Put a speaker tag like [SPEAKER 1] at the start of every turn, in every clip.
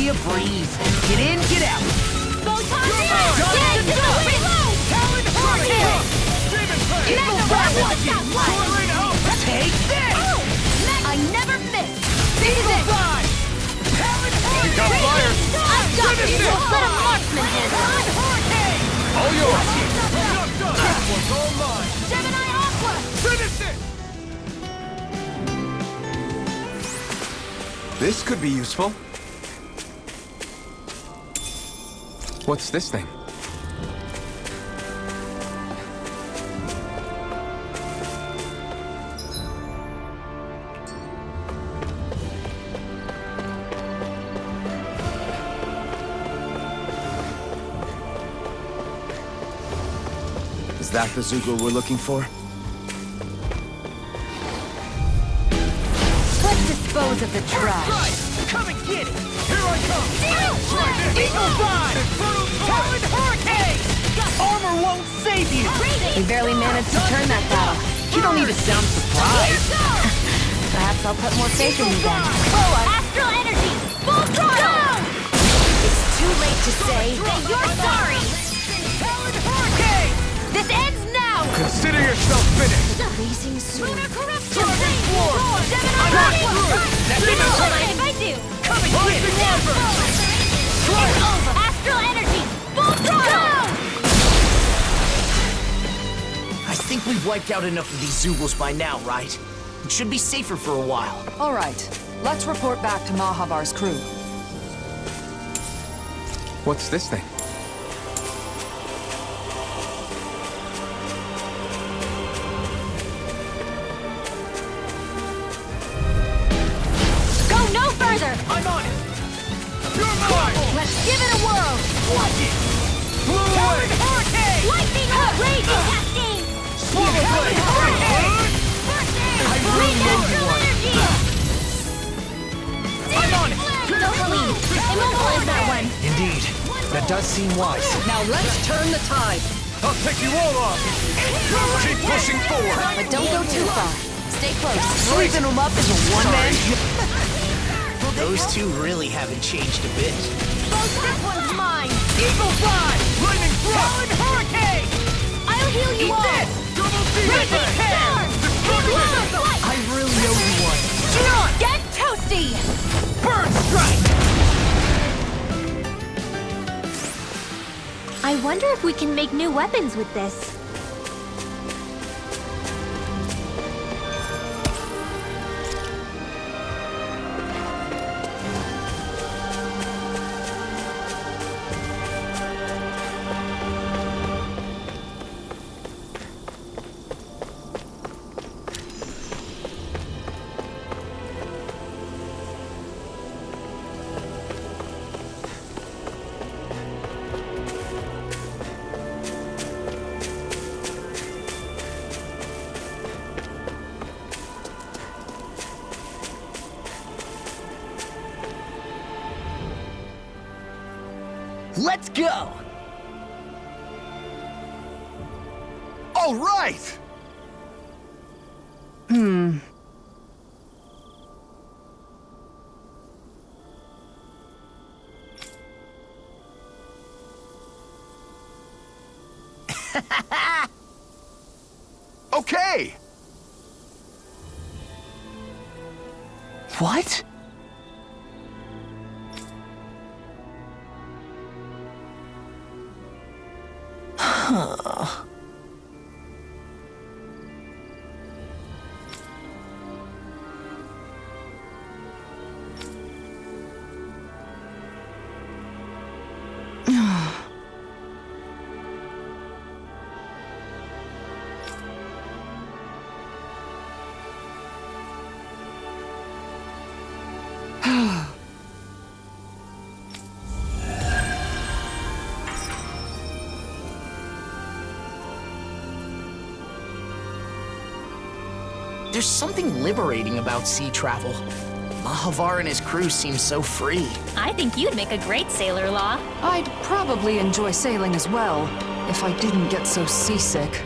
[SPEAKER 1] be a breeze. Get in, get out.
[SPEAKER 2] Photon blast! Get to the reload!
[SPEAKER 3] Talon Hurricane!
[SPEAKER 2] Eagle
[SPEAKER 3] Blast!
[SPEAKER 1] Take this!
[SPEAKER 2] I never miss! This is it!
[SPEAKER 3] Talon
[SPEAKER 4] You got fire!
[SPEAKER 2] I've got this! Let a marksman handle it!
[SPEAKER 3] Hurricane!
[SPEAKER 4] All yours!
[SPEAKER 3] This one's all mine!
[SPEAKER 2] Gemini Aqua!
[SPEAKER 3] Finish it!
[SPEAKER 4] This could be useful. What's this thing?
[SPEAKER 1] Is that the zeugle we're looking for?
[SPEAKER 2] Let's dispose of the trash.
[SPEAKER 3] Right! Come and get it! Here I come!
[SPEAKER 2] Try this!
[SPEAKER 3] Eagle Vibe! Talon Hurricane!
[SPEAKER 1] Armor won't save you!
[SPEAKER 2] We barely managed to turn that battle.
[SPEAKER 1] You don't need to sound surprised.
[SPEAKER 2] Perhaps I'll put more faith in you then. Astral energy! Full throttle! It's too late to say that you're sorry!
[SPEAKER 3] Talon Hurricane!
[SPEAKER 2] This ends now!
[SPEAKER 4] Consider yourself finished!
[SPEAKER 2] Blazing sword. Lunar corruption!
[SPEAKER 3] War!
[SPEAKER 2] Gemini
[SPEAKER 3] I'm not
[SPEAKER 2] Aqua!
[SPEAKER 3] through!
[SPEAKER 2] You know what if I do?
[SPEAKER 3] Come and get it!
[SPEAKER 2] It's over! Astral energy! Full throttle!
[SPEAKER 1] I think we've wiped out enough of these zeugles by now, right? It should be safer for a while.
[SPEAKER 5] All right, let's report back to Mahavar's crew.
[SPEAKER 4] What's this thing?
[SPEAKER 2] Go no further!
[SPEAKER 3] I'm on it! You're mine!
[SPEAKER 2] Let's give it a whirl!
[SPEAKER 3] Watch it! Talon Hurricane!
[SPEAKER 2] Lightning raging cascade!
[SPEAKER 3] Swallow Blade! Hurricane!
[SPEAKER 2] I
[SPEAKER 3] really know you
[SPEAKER 2] Astral
[SPEAKER 3] want it.
[SPEAKER 2] energy!
[SPEAKER 3] I'm on it!
[SPEAKER 2] Novaline! Immobilize that one!
[SPEAKER 1] Indeed. That does seem wise.
[SPEAKER 5] Now let's turn the tide.
[SPEAKER 4] I'll take you all on! Keep pushing forward!
[SPEAKER 5] But don't go too far. Stay close.
[SPEAKER 1] Sweeping them up is a one-man job. Those two really haven't changed a bit.
[SPEAKER 2] This one's mine!
[SPEAKER 3] Eagle Vibe! Lightning Talon Hurricane!
[SPEAKER 2] I'll heal you
[SPEAKER 3] Eat
[SPEAKER 2] all!
[SPEAKER 3] this! Double
[SPEAKER 2] Raging storm!
[SPEAKER 3] Destruction!
[SPEAKER 1] I really owe you one.
[SPEAKER 2] Get toasty!
[SPEAKER 3] Burn Strike!
[SPEAKER 2] I wonder if we can make new weapons with this.
[SPEAKER 1] Let's go!
[SPEAKER 4] All right! Okay!
[SPEAKER 1] What? Huh. There's something liberating about sea travel. Mahavar and his crew seem so free.
[SPEAKER 6] I think you'd make a great sailor, Law.
[SPEAKER 5] I'd probably enjoy sailing as well, if I didn't get so seasick.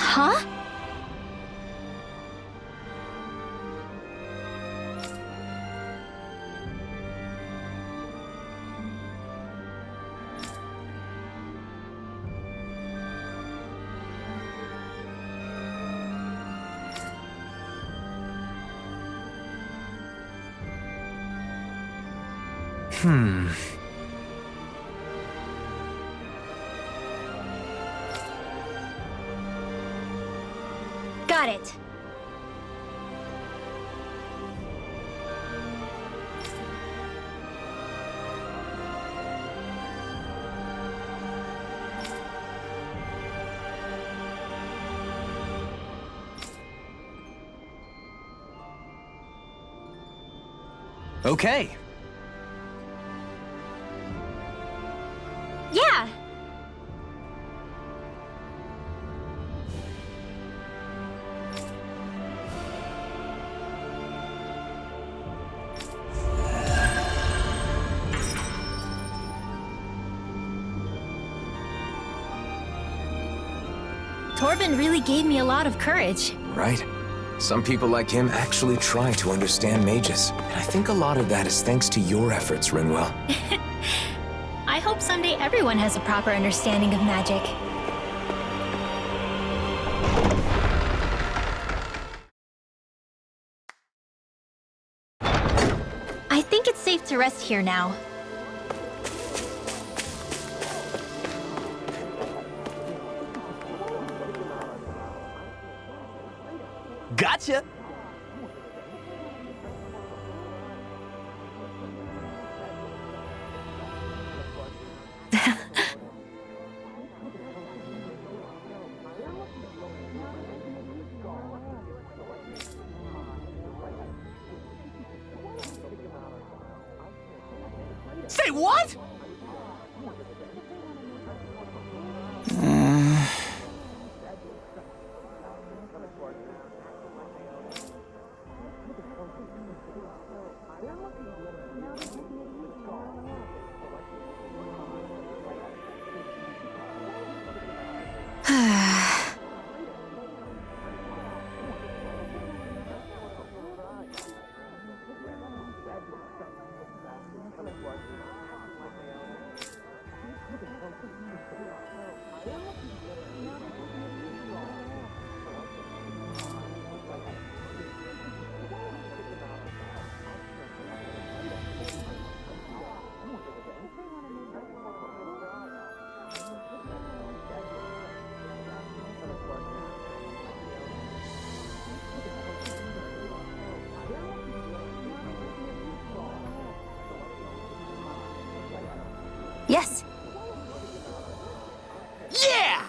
[SPEAKER 6] Huh? Got it.
[SPEAKER 3] Okay.
[SPEAKER 6] Yeah. Torben really gave me a lot of courage.
[SPEAKER 7] Right? Some people like him actually try to understand mages. And I think a lot of that is thanks to your efforts, Rinwell.
[SPEAKER 6] I hope someday everyone has a proper understanding of magic. I think it's safe to rest here now.
[SPEAKER 3] Gotcha! Say what?
[SPEAKER 2] Yes.
[SPEAKER 3] Yeah!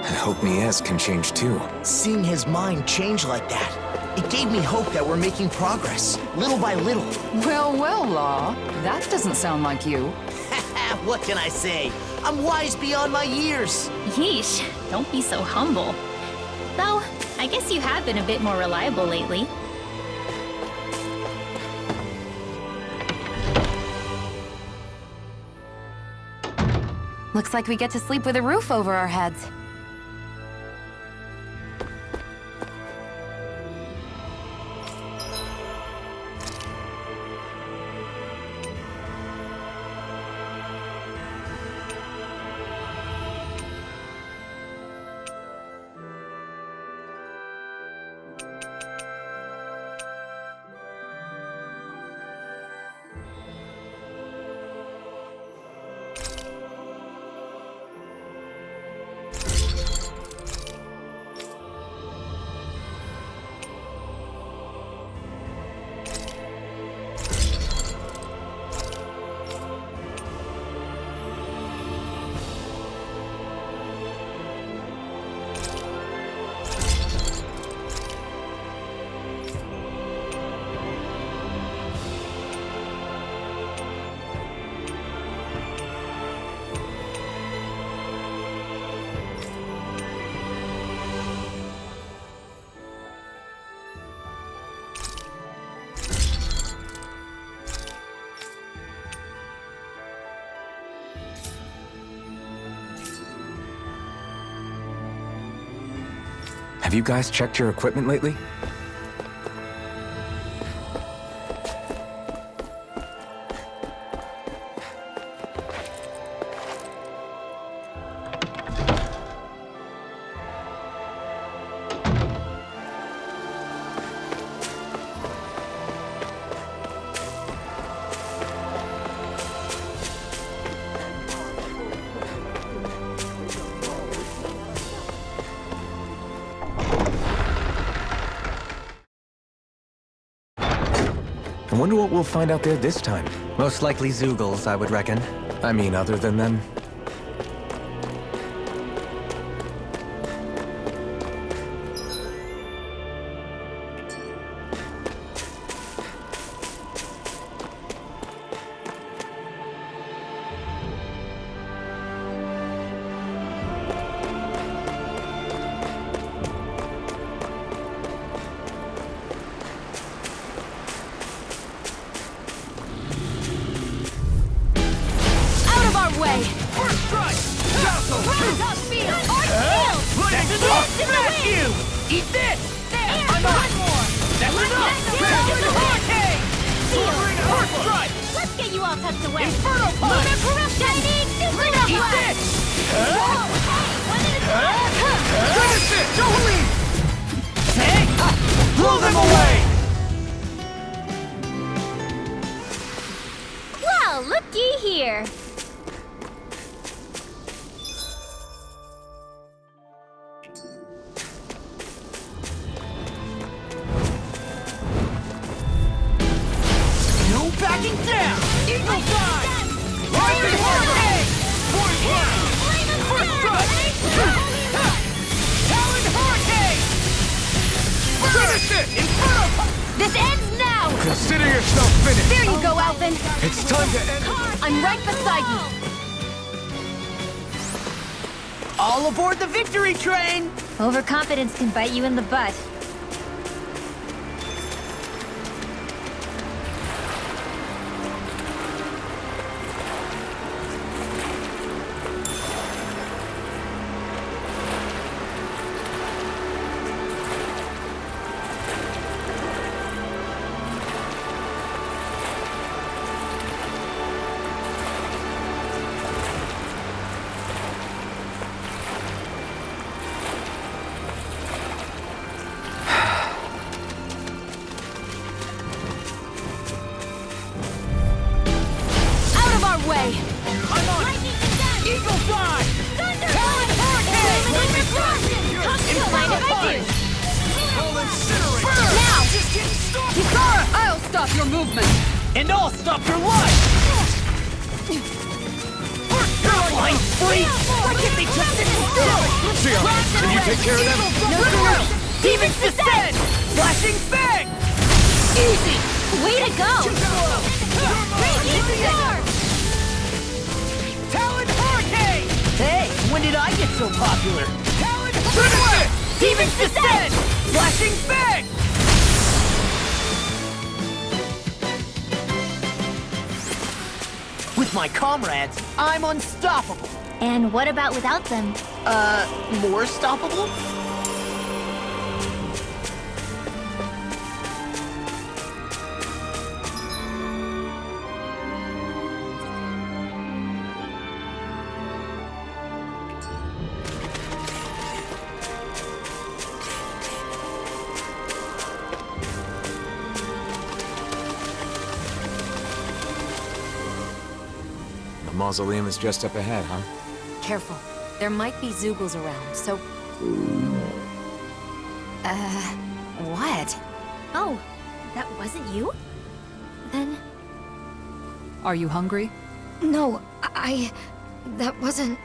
[SPEAKER 7] I hope Miez can change too.
[SPEAKER 1] Seeing his mind change like that, it gave me hope that we're making progress, little by little.
[SPEAKER 5] Well, well, Law. That doesn't sound like you.
[SPEAKER 1] What can I say? I'm wise beyond my years.
[SPEAKER 6] Yeesh, don't be so humble. Though, I guess you have been a bit more reliable lately.
[SPEAKER 2] Looks like we get to sleep with a roof over our heads.
[SPEAKER 7] Have you guys checked your equipment lately? I wonder what we'll find out there this time.
[SPEAKER 8] Most likely zeugles, I would reckon.
[SPEAKER 7] I mean, other than them.
[SPEAKER 2] Way!
[SPEAKER 3] First strike! Jostle!
[SPEAKER 2] Rise up, field! Or shield!
[SPEAKER 3] That's enough! Smash you! Eat this!
[SPEAKER 2] There!
[SPEAKER 3] I'm on! That's enough! Power the hurricane!
[SPEAKER 2] Field!
[SPEAKER 3] First strike!
[SPEAKER 2] Let's get you all tucked away!
[SPEAKER 3] Inferno punch!
[SPEAKER 2] Lunar corruption! Shining super
[SPEAKER 3] Eat
[SPEAKER 2] blast!
[SPEAKER 3] this!
[SPEAKER 2] Whoa! Hey! One at a time!
[SPEAKER 3] Finish it! Jolie! Take! Blow them away!
[SPEAKER 2] Well, looky here!
[SPEAKER 3] No backing down! Eagle Dive! Lightning Hurricane! Point blast! First strike! Talon Hurricane! Finish it! Inferno punch!
[SPEAKER 2] This ends now!
[SPEAKER 7] Consider yourself finished!
[SPEAKER 2] There you go, Alvin!
[SPEAKER 7] It's time to end.
[SPEAKER 2] I'm right beside you!
[SPEAKER 3] All aboard the victory train!
[SPEAKER 2] Overconfidence can bite you in the butt. Way!
[SPEAKER 3] I'm on it! Eagle Dive! Talon Hurricane! Inferno punch! I'll incinerate!
[SPEAKER 2] Now!
[SPEAKER 3] Just getting started!
[SPEAKER 5] Kisara! I'll stop your movement!
[SPEAKER 3] And I'll stop your life! Flying freak! Why can't they just sit still?
[SPEAKER 7] Lucio, can you take care of them?
[SPEAKER 2] No sooner!
[SPEAKER 3] Demons descend! Flashing fang! Easy!
[SPEAKER 2] Way to go! Radiant Storm!
[SPEAKER 3] Talon Hurricane! Hey, when did I get so popular? Talon Hurricane! Demons descend! Flashing fang! With my comrades, I'm unstoppable.
[SPEAKER 2] And what about without them?
[SPEAKER 1] More stoppable?
[SPEAKER 7] The mausoleum is just up ahead, huh?
[SPEAKER 9] Careful. There might be zeugles around, so... What?
[SPEAKER 2] Oh, that wasn't you? Then...
[SPEAKER 5] Are you hungry?
[SPEAKER 9] No, that wasn't...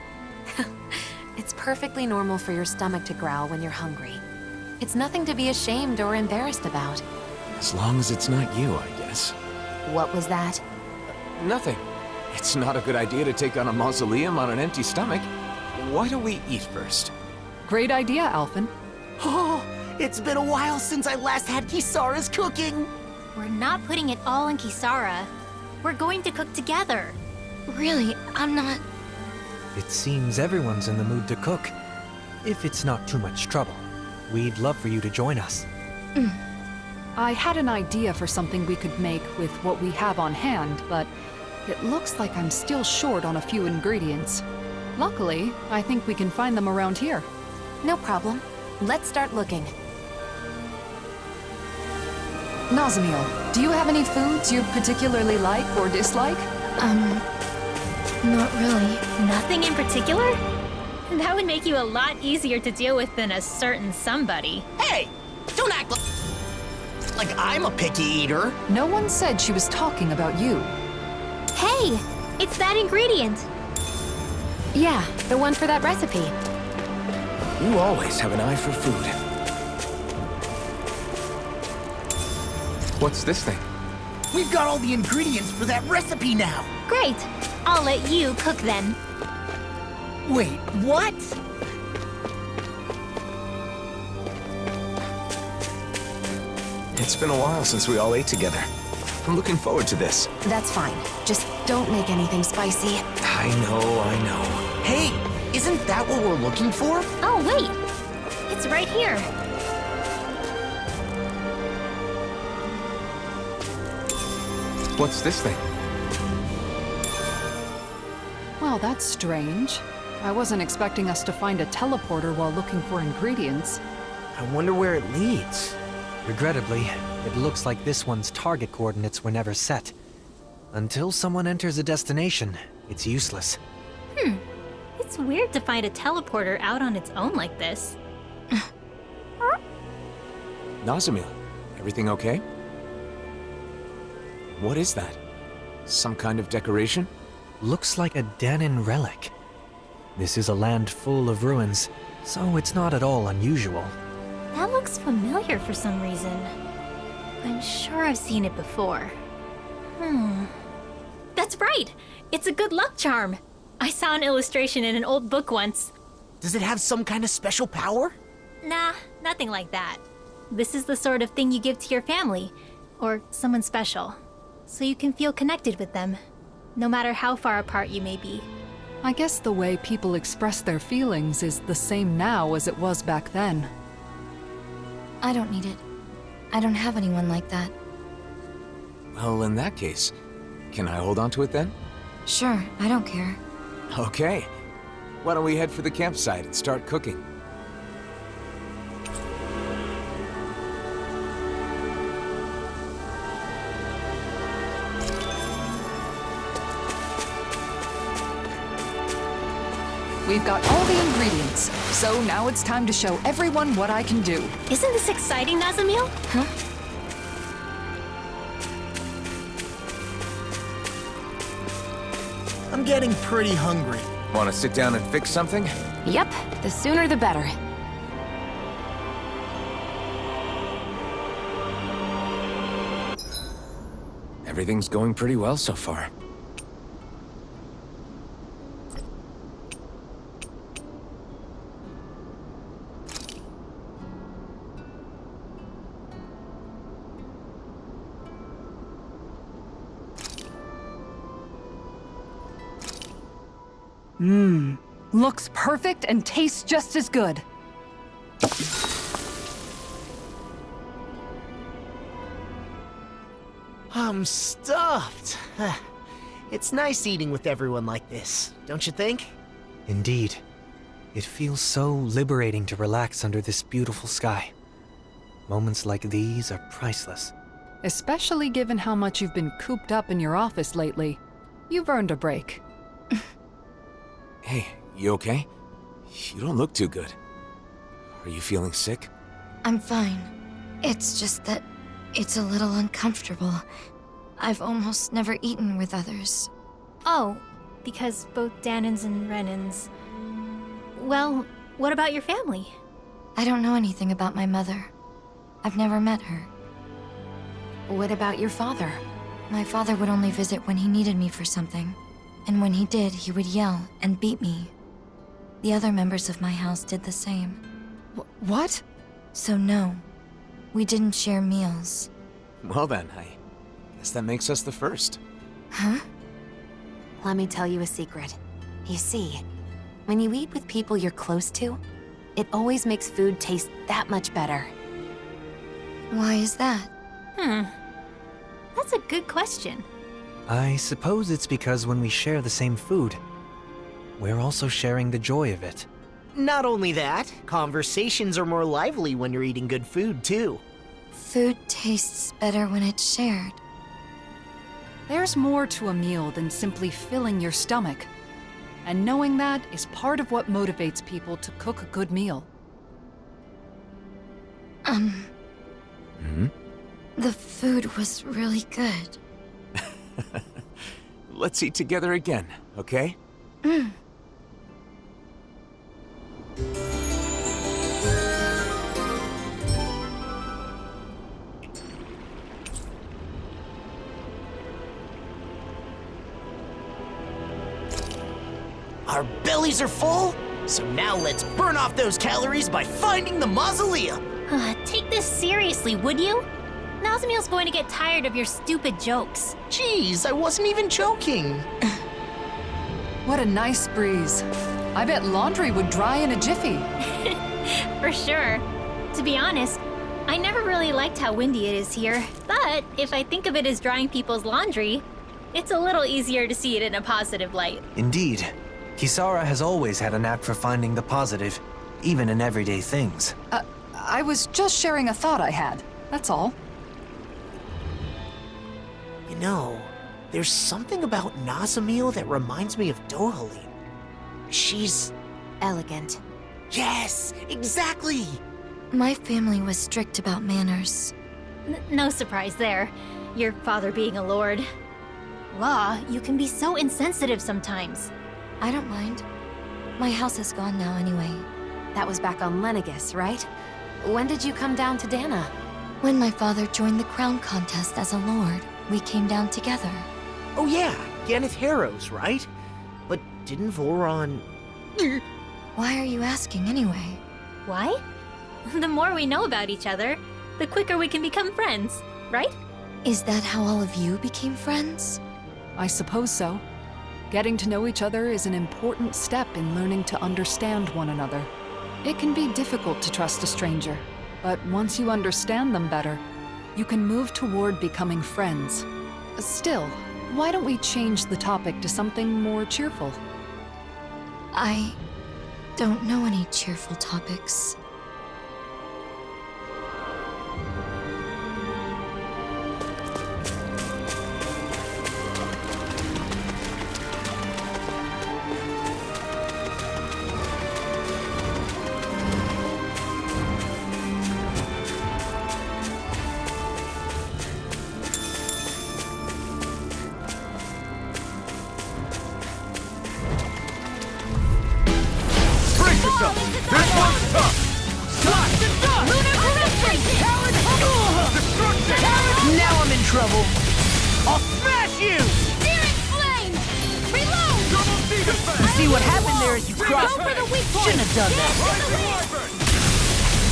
[SPEAKER 9] It's perfectly normal for your stomach to growl when you're hungry. It's nothing to be ashamed or embarrassed about.
[SPEAKER 7] As long as it's not you, I guess.
[SPEAKER 9] What was that?
[SPEAKER 7] Nothing. It's not a good idea to take on a mausoleum on an empty stomach. Why don't we eat first?
[SPEAKER 5] Great idea, Alphen.
[SPEAKER 1] Oh, it's been a while since I last had Kisara's cooking.
[SPEAKER 2] We're not putting it all on Kisara. We're going to cook together.
[SPEAKER 9] Really, I'm not...
[SPEAKER 8] It seems everyone's in the mood to cook. If it's not too much trouble. we'd love for you to join us.
[SPEAKER 5] I had an idea for something we could make with what we have on hand, but it looks like I'm still short on a few ingredients. Luckily, I think we can find them around here.
[SPEAKER 9] No problem. Let's start looking.
[SPEAKER 5] Nazamiel, do you have any foods you particularly like or dislike?
[SPEAKER 9] Not really.
[SPEAKER 6] Nothing in particular? That would make you a lot easier to deal with than a certain somebody.
[SPEAKER 1] Hey, don't act like I'm a picky eater.
[SPEAKER 5] No one said she was talking about you.
[SPEAKER 2] Hey, it's that ingredient.
[SPEAKER 9] Yeah, the one for that recipe.
[SPEAKER 7] You always have an eye for food. What's this thing?
[SPEAKER 1] We've got all the ingredients for that recipe now.
[SPEAKER 2] Great. I'll let you cook then.
[SPEAKER 1] Wait, what?
[SPEAKER 7] It's been a while since we all ate together. I'm looking forward to this.
[SPEAKER 9] That's fine. Just don't make anything spicy.
[SPEAKER 7] I know.
[SPEAKER 1] Hey, isn't that what we're looking for?
[SPEAKER 2] Oh, wait. It's right here.
[SPEAKER 7] What's this thing?
[SPEAKER 5] Well, that's strange. I wasn't expecting us to find a teleporter while looking for ingredients.
[SPEAKER 1] I wonder where it leads.
[SPEAKER 8] Regrettably, it looks like this one's target coordinates were never set. Until someone enters a destination, it's useless.
[SPEAKER 6] It's weird to find a teleporter out on its own like this.
[SPEAKER 7] Nazamiel, everything okay? What is that? Some kind of decoration?
[SPEAKER 8] Looks like a Danon relic. This is a land full of ruins, so it's not at all unusual.
[SPEAKER 6] That looks familiar for some reason. I'm sure I've seen it before. That's right! It's a good luck charm! I saw an illustration in an old book once.
[SPEAKER 1] Does it have some kind of special power?
[SPEAKER 6] Nah, nothing like that. This is the sort of thing you give to your family, or someone special, so you can feel connected with them, no matter how far apart you may be.
[SPEAKER 5] I guess the way people express their feelings is the same now as it was back then.
[SPEAKER 9] I don't need it. I don't have anyone like that.
[SPEAKER 7] Well, in that case, can I hold on to it then?
[SPEAKER 9] Sure, I don't care.
[SPEAKER 7] Okay. Why don't we head for the campsite and start cooking?
[SPEAKER 5] We've got all the ingredients, so now it's time to show everyone what I can do.
[SPEAKER 6] Isn't this exciting, Nazamiel?
[SPEAKER 9] Huh?
[SPEAKER 1] I'm getting pretty hungry.
[SPEAKER 7] Want to sit down and fix something?
[SPEAKER 9] Yep, the sooner the better.
[SPEAKER 7] Everything's going pretty well so far.
[SPEAKER 5] Looks perfect and tastes just as good.
[SPEAKER 1] I'm stuffed. It's nice eating with everyone like this, don't you think?
[SPEAKER 8] Indeed. It feels so liberating to relax under this beautiful sky. Moments like these are priceless.
[SPEAKER 5] Especially given how much you've been cooped up in your office lately. You've earned a break.
[SPEAKER 7] Hey, you okay? You don't look too good. Are you feeling sick?
[SPEAKER 9] I'm fine. It's just that it's a little uncomfortable. I've almost never eaten with others.
[SPEAKER 6] Oh, because both Danons and Renans... Well, what about your family?
[SPEAKER 9] I don't know anything about my mother. I've never met her. What about your father? My father would only visit when he needed me for something. And when he did, he would yell and beat me. The other members of my house did the same.
[SPEAKER 5] What?
[SPEAKER 9] So no, we didn't share meals.
[SPEAKER 7] Well then, I guess that makes us the first.
[SPEAKER 9] Huh? Let me tell you a secret. You see, when you eat with people you're close to,
[SPEAKER 2] It always makes food taste that much better.
[SPEAKER 9] Why is that?
[SPEAKER 6] That's a good question.
[SPEAKER 8] I suppose it's because when we share the same food, we're also sharing the joy of it.
[SPEAKER 3] Not only that, conversations are more lively when you're eating good food, too.
[SPEAKER 9] Food tastes better when it's shared.
[SPEAKER 5] There's more to a meal than simply filling your stomach. And knowing that is part of what motivates people to cook a good meal.
[SPEAKER 9] The food was really good.
[SPEAKER 7] Let's eat together again, okay?
[SPEAKER 1] Our bellies are full, so now let's burn off those calories by finding the mausoleum.
[SPEAKER 6] Take this seriously, would you? Nazmiel's going to get tired of your stupid jokes.
[SPEAKER 1] Jeez, I wasn't even joking.
[SPEAKER 5] What a nice breeze. I bet laundry would dry in a jiffy.
[SPEAKER 6] For sure. To be honest, I never really liked how windy it is here, but if I think of it as drying people's laundry, it's a little easier to see it in a positive light.
[SPEAKER 8] Indeed. Kisara has always had a knack for finding the positive, even in everyday things.
[SPEAKER 5] I was just sharing a thought I had. That's all.
[SPEAKER 3] You know, there's something about Nazamiel that reminds me of Dohalim. She's...
[SPEAKER 2] Elegant.
[SPEAKER 3] Yes, exactly!
[SPEAKER 9] My family was strict about manners.
[SPEAKER 6] No surprise there, your father being a lord. Law, you can be so insensitive sometimes.
[SPEAKER 9] I don't mind. My house is gone now anyway.
[SPEAKER 2] That was back on Lenegus, right? When did you come down to Dana?
[SPEAKER 9] When my father joined the crown contest as a lord, we came down together.
[SPEAKER 3] Oh yeah, Ganeth Harrows, right? But didn't Voron...
[SPEAKER 9] Why are you asking anyway?
[SPEAKER 6] Why? The more we know about each other, the quicker we can become friends, right?
[SPEAKER 9] Is that how all of you became friends?
[SPEAKER 5] I suppose so. Getting to know each other is an important step in learning to understand one another. It can be difficult to trust a stranger, but once you understand them better, you can move toward becoming friends. Still, why don't we change the topic to something more cheerful?
[SPEAKER 9] I don't know any cheerful topics.
[SPEAKER 3] Now I'm in trouble! I'll smash you! You see what happened there as you crossed... Shouldn't have done that.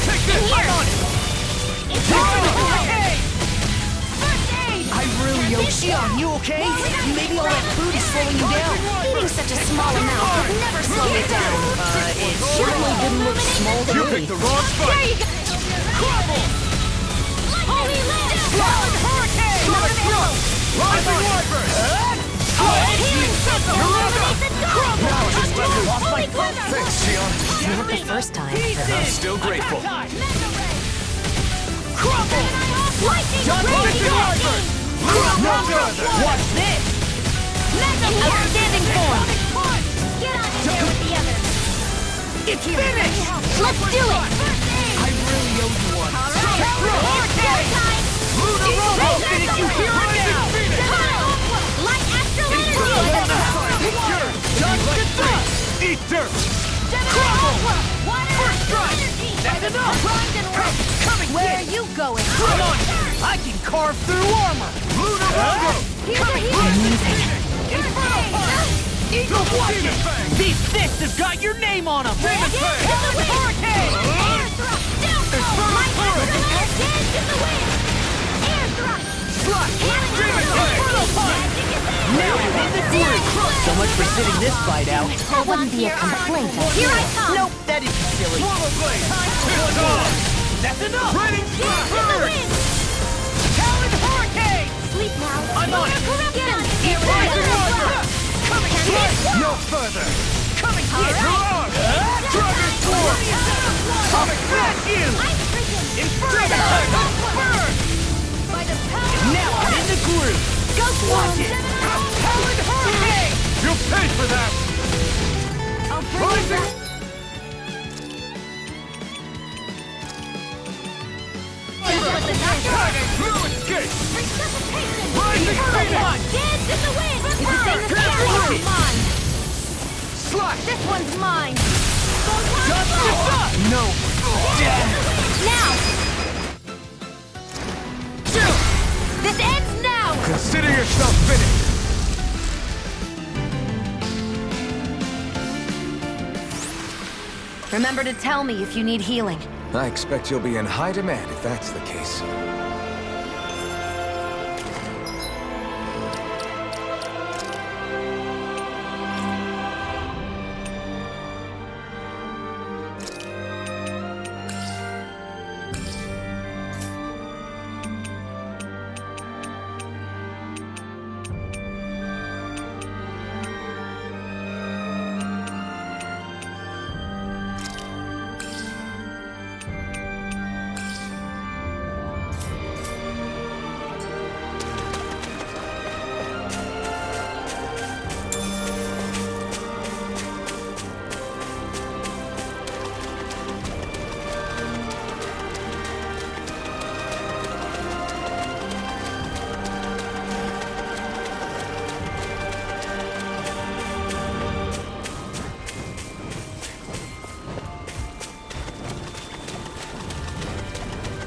[SPEAKER 4] Take this!
[SPEAKER 3] I'm on it! I really Yoshi on you, okay? Maybe all that food is slowing you down.
[SPEAKER 2] Eating such a small amount would never slow you down.
[SPEAKER 3] It certainly didn't look small to
[SPEAKER 4] You
[SPEAKER 3] me.
[SPEAKER 4] picked the wrong fight!
[SPEAKER 3] Crumble! Cloud Hurricane!
[SPEAKER 4] Rising Wyvern!
[SPEAKER 3] Now I just lost my focus!
[SPEAKER 4] Thanks, Xion.
[SPEAKER 2] Not the first time.
[SPEAKER 4] I'm still grateful.
[SPEAKER 3] Crumble!
[SPEAKER 4] Rising Wyvern! No further!
[SPEAKER 3] Watch this!
[SPEAKER 2] Outstanding form. Get on in there with the others.
[SPEAKER 3] It's finished!
[SPEAKER 2] Let's do it.
[SPEAKER 3] I really owe you one. Hurricane! Lunar Robo! Did you hear it now?
[SPEAKER 2] Light astral
[SPEAKER 3] Picture! Dust to dust!
[SPEAKER 4] Eat dirt!
[SPEAKER 3] Crumble! First strike! That's enough! Coming! Where are you going? Come on! I can carve through armor!
[SPEAKER 4] Lunar Robo!
[SPEAKER 3] Coming! Inferno Punch! Eagle Watcher! These fists have got your name on them! Hurricane! Slush! Inferno Punch! Now I'm in the deep! So much for sitting this fight out.
[SPEAKER 2] That wouldn't be a complaint.
[SPEAKER 6] Here I come!
[SPEAKER 3] Nope, that is silly.
[SPEAKER 4] Lava blade!
[SPEAKER 3] That's enough!
[SPEAKER 4] Raining bird!
[SPEAKER 3] Talon Hurricane!
[SPEAKER 6] Sleep now.
[SPEAKER 3] I'm on it!
[SPEAKER 6] Corruption!
[SPEAKER 3] Coming here!
[SPEAKER 4] No further!
[SPEAKER 3] Coming here!
[SPEAKER 4] Dragon Sword!
[SPEAKER 3] Coming at you! Inferno! Burn! Now I'm in the groove! Go watch it! Talon Hurricane!
[SPEAKER 4] You'll pay for that! Rising! No escape! Rising Phoenix!
[SPEAKER 2] Kids, it's a win! It's
[SPEAKER 3] Burn!
[SPEAKER 2] the same as
[SPEAKER 3] Can't
[SPEAKER 2] the
[SPEAKER 3] watch it!
[SPEAKER 2] Mine!
[SPEAKER 4] Slash!
[SPEAKER 2] This one's mine!
[SPEAKER 3] Justice up! No! Death!
[SPEAKER 2] Now! This ends now!
[SPEAKER 4] Consider yourself finished!
[SPEAKER 2] Remember to tell me if you need healing.
[SPEAKER 7] I expect you'll be in high demand if that's the case.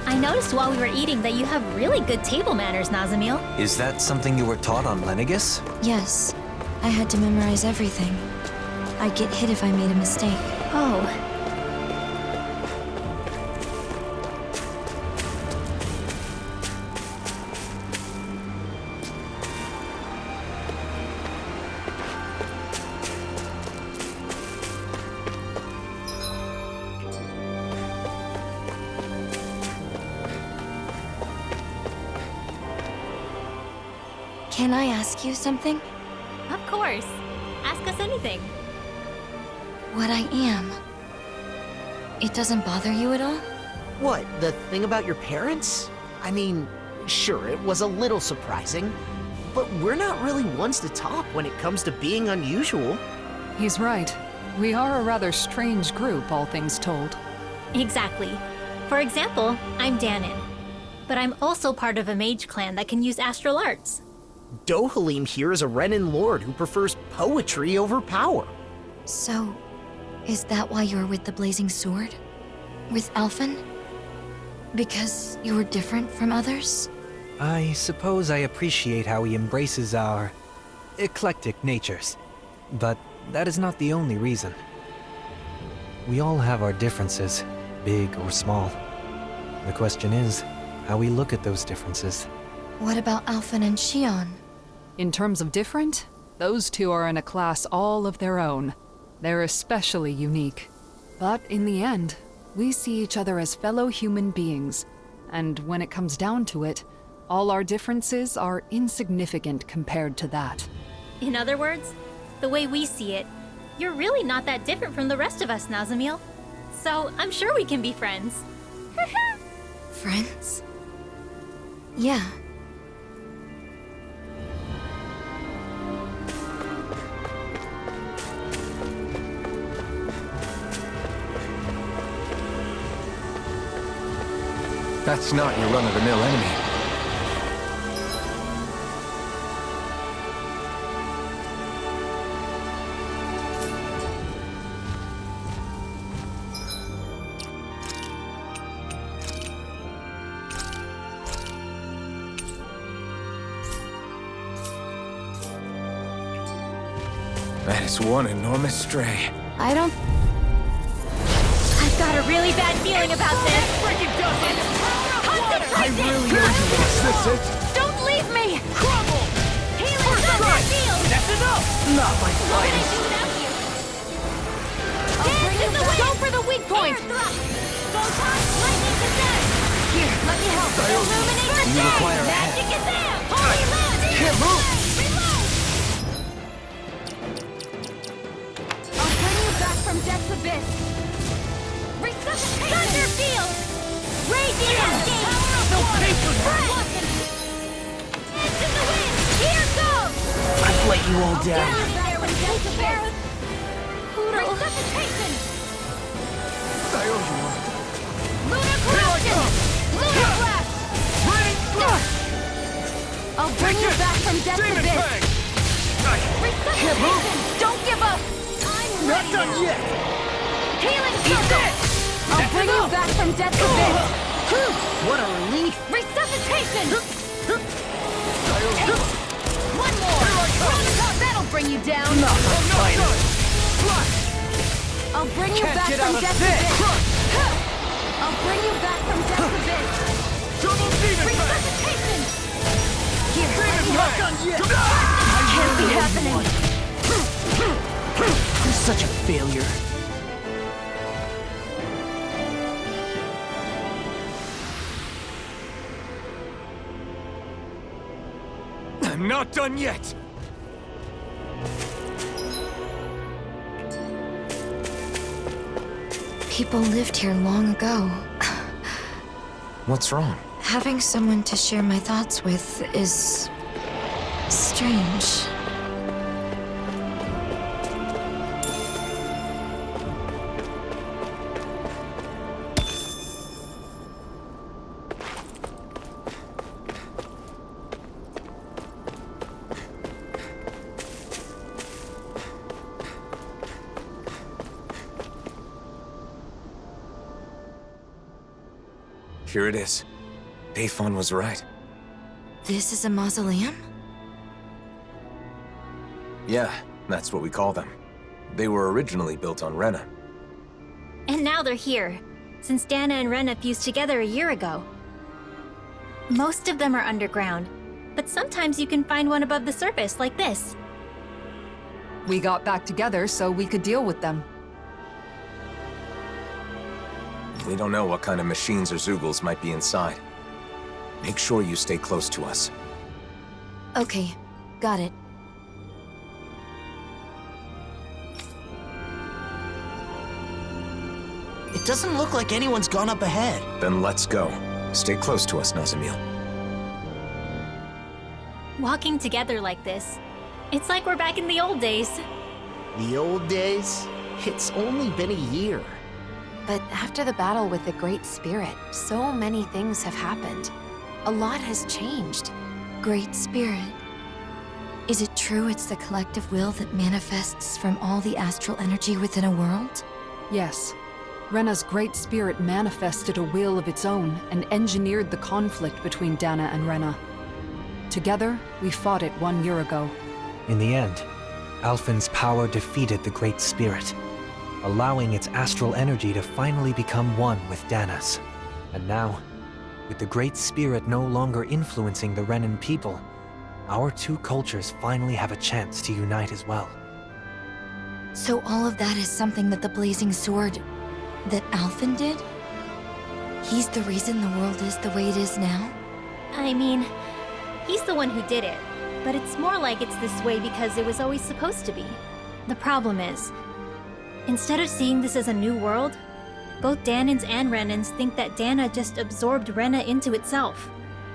[SPEAKER 6] I noticed while we were eating that you have really good table manners, Nazamil.
[SPEAKER 8] Is that something you were taught on Lenegus?
[SPEAKER 9] Yes, I had to memorize everything. I'd get hit if I made a mistake.
[SPEAKER 6] Oh.
[SPEAKER 9] Can I ask you something?
[SPEAKER 6] Of course. Ask us anything.
[SPEAKER 9] What I am. It doesn't bother you at all?
[SPEAKER 1] What, the thing about your parents? I mean, sure, it was a little surprising, but we're not really ones to talk when it comes to being unusual.
[SPEAKER 5] He's right. We are a rather strange group, all things told.
[SPEAKER 6] Exactly. For example, I'm Danon. But I'm also part of a mage clan that can use astral arts.
[SPEAKER 1] Dohalim here is a Renin lord who prefers poetry over power.
[SPEAKER 9] So, is that why you're with the Blazing Sword? With Alphen? Because you're different from others?
[SPEAKER 8] I suppose I appreciate how he embraces our eclectic natures. But that is not the only reason. We all have our differences, big or small. The question is, how we look at those differences.
[SPEAKER 9] What about Alphen and Shion?
[SPEAKER 5] In terms of different, those two are in a class all of their own. They're especially unique. But in the end, we see each other as fellow human beings. And when it comes down to it, all our differences are insignificant compared to that.
[SPEAKER 6] In other words, the way we see it, you're really not that different from the rest of us, Nazamil. So I'm sure we can be friends.
[SPEAKER 9] Friends? Yeah.
[SPEAKER 7] That's not your run-of-the-mill enemy. That is one enormous stray.
[SPEAKER 9] I don't...
[SPEAKER 6] I've got a really bad feeling about this.
[SPEAKER 3] Freaking does it!
[SPEAKER 6] I
[SPEAKER 3] really am.
[SPEAKER 7] Is this it?
[SPEAKER 6] Don't leave me!
[SPEAKER 3] Crumble!
[SPEAKER 6] Healing does that deal!
[SPEAKER 3] That's enough!
[SPEAKER 1] Not my
[SPEAKER 3] items.
[SPEAKER 2] Go for the weak point! Here, let me help. Illuminate the
[SPEAKER 7] You require a head.
[SPEAKER 2] Magic is there! Holy Lord!
[SPEAKER 3] Can't move!
[SPEAKER 2] I'll bring you back from death's abyss! Resuscitation! Thunder field! Radiant!
[SPEAKER 3] No patience!
[SPEAKER 2] It's in the wind! Here goes!
[SPEAKER 3] I've let you all down.
[SPEAKER 2] There when death's abyss! Resuscitation!
[SPEAKER 4] I owe you one.
[SPEAKER 2] Lunar
[SPEAKER 4] Here I
[SPEAKER 2] corruption!
[SPEAKER 4] come!
[SPEAKER 2] Lunar blast!
[SPEAKER 4] Raining blast!
[SPEAKER 2] I'll bring you back from death's
[SPEAKER 4] Demon
[SPEAKER 2] abyss!
[SPEAKER 4] fang!
[SPEAKER 2] Resuscitation! Don't give up! I'm
[SPEAKER 3] Not
[SPEAKER 2] ready
[SPEAKER 3] done
[SPEAKER 2] now.
[SPEAKER 3] yet!
[SPEAKER 2] Healing
[SPEAKER 3] Eat
[SPEAKER 2] circle!
[SPEAKER 3] this!
[SPEAKER 2] I'll
[SPEAKER 3] That's
[SPEAKER 2] bring you
[SPEAKER 3] enough!
[SPEAKER 2] back from death's abyss!
[SPEAKER 1] What a relief!
[SPEAKER 2] Resuscitation!
[SPEAKER 4] I owe you one.
[SPEAKER 2] One more! That'll bring you down!
[SPEAKER 3] I'm not
[SPEAKER 4] Done!
[SPEAKER 3] fighting!
[SPEAKER 4] Flash!
[SPEAKER 2] I'll bring you
[SPEAKER 3] Can't
[SPEAKER 2] back
[SPEAKER 3] get
[SPEAKER 2] from
[SPEAKER 3] out of
[SPEAKER 2] death's
[SPEAKER 3] this!
[SPEAKER 2] abyss! I'll bring you back from death's abyss!
[SPEAKER 4] Double demon fang!
[SPEAKER 2] Resuscitation! Here, let me
[SPEAKER 3] Not
[SPEAKER 2] help!
[SPEAKER 3] done yet!
[SPEAKER 2] Can't be happening!
[SPEAKER 3] I'm such a failure.
[SPEAKER 4] I'm not done yet!
[SPEAKER 9] People lived here long ago.
[SPEAKER 7] What's wrong?
[SPEAKER 9] Having someone to share my thoughts with is strange.
[SPEAKER 7] Here it is. Bayfon was right.
[SPEAKER 9] This is a mausoleum?
[SPEAKER 7] Yeah, that's what we call them. They were originally built on Rena.
[SPEAKER 6] And now they're here, since Dana and Rena fused together a year ago. Most of them are underground, but sometimes you can find one above the surface, like this.
[SPEAKER 5] We got back together so we could deal with them.
[SPEAKER 7] We don't know what kind of machines or zeugles might be inside. Make sure you stay close to us.
[SPEAKER 9] Okay, got it.
[SPEAKER 1] It doesn't look like anyone's gone up ahead.
[SPEAKER 7] Then let's go. Stay close to us, Nazamil.
[SPEAKER 6] Walking together like this, it's like we're back in the old days.
[SPEAKER 1] The old days? It's only been a year.
[SPEAKER 2] But after the battle with the Great Spirit, so many things have happened. A lot has changed.
[SPEAKER 9] Great Spirit. Is it true it's the collective will that manifests from all the astral energy within a world?
[SPEAKER 5] Yes. Rena's great spirit manifested a will of its own and engineered the conflict between Dana and Rena. Together, we fought it 1 year ago.
[SPEAKER 8] In the end, Alphen's power defeated the Great Spirit, allowing its astral energy to finally become one with Dana's. And now, with the Great Spirit no longer influencing the Renan people, our two cultures finally have a chance to unite as well.
[SPEAKER 9] So all of that is something that the Blazing Sword... that Alphen did? He's the reason the world is the way it is now?
[SPEAKER 6] I mean, he's the one who did it, but it's more like it's this way because it was always supposed to be. The problem is, instead of seeing this as a new world, both Danans and Renans think that Dana just absorbed Rena into itself.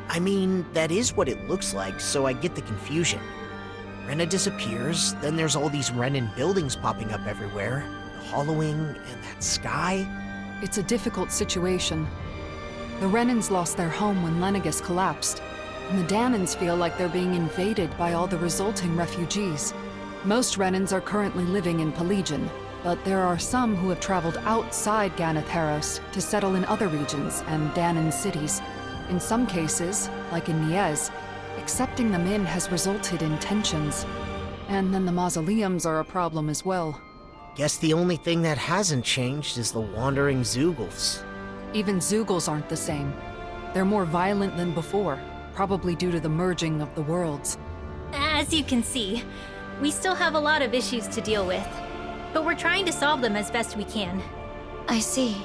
[SPEAKER 1] I mean, that is what it looks like, so I get the confusion. Rena disappears, then there's all these Renan buildings popping up everywhere, the hollowing, and that sky.
[SPEAKER 5] It's a difficult situation. The Renans lost their home when Lenegus collapsed, and the Danans feel like they're being invaded by all the resulting refugees. Most Renans are currently living in Pelegion, but there are some who have traveled outside Ganatheros to settle in other regions and Danan cities. In some cases, like in Niez, accepting them in has resulted in tensions. And then the mausoleums are a problem as well.
[SPEAKER 1] Guess the only thing that hasn't changed is the wandering zeugles.
[SPEAKER 5] Even zeugles aren't the same. They're more violent than before, probably due to the merging of the worlds.
[SPEAKER 6] As you can see, We still have a lot of issues to deal with, but we're trying to solve them as best we can.
[SPEAKER 9] I see.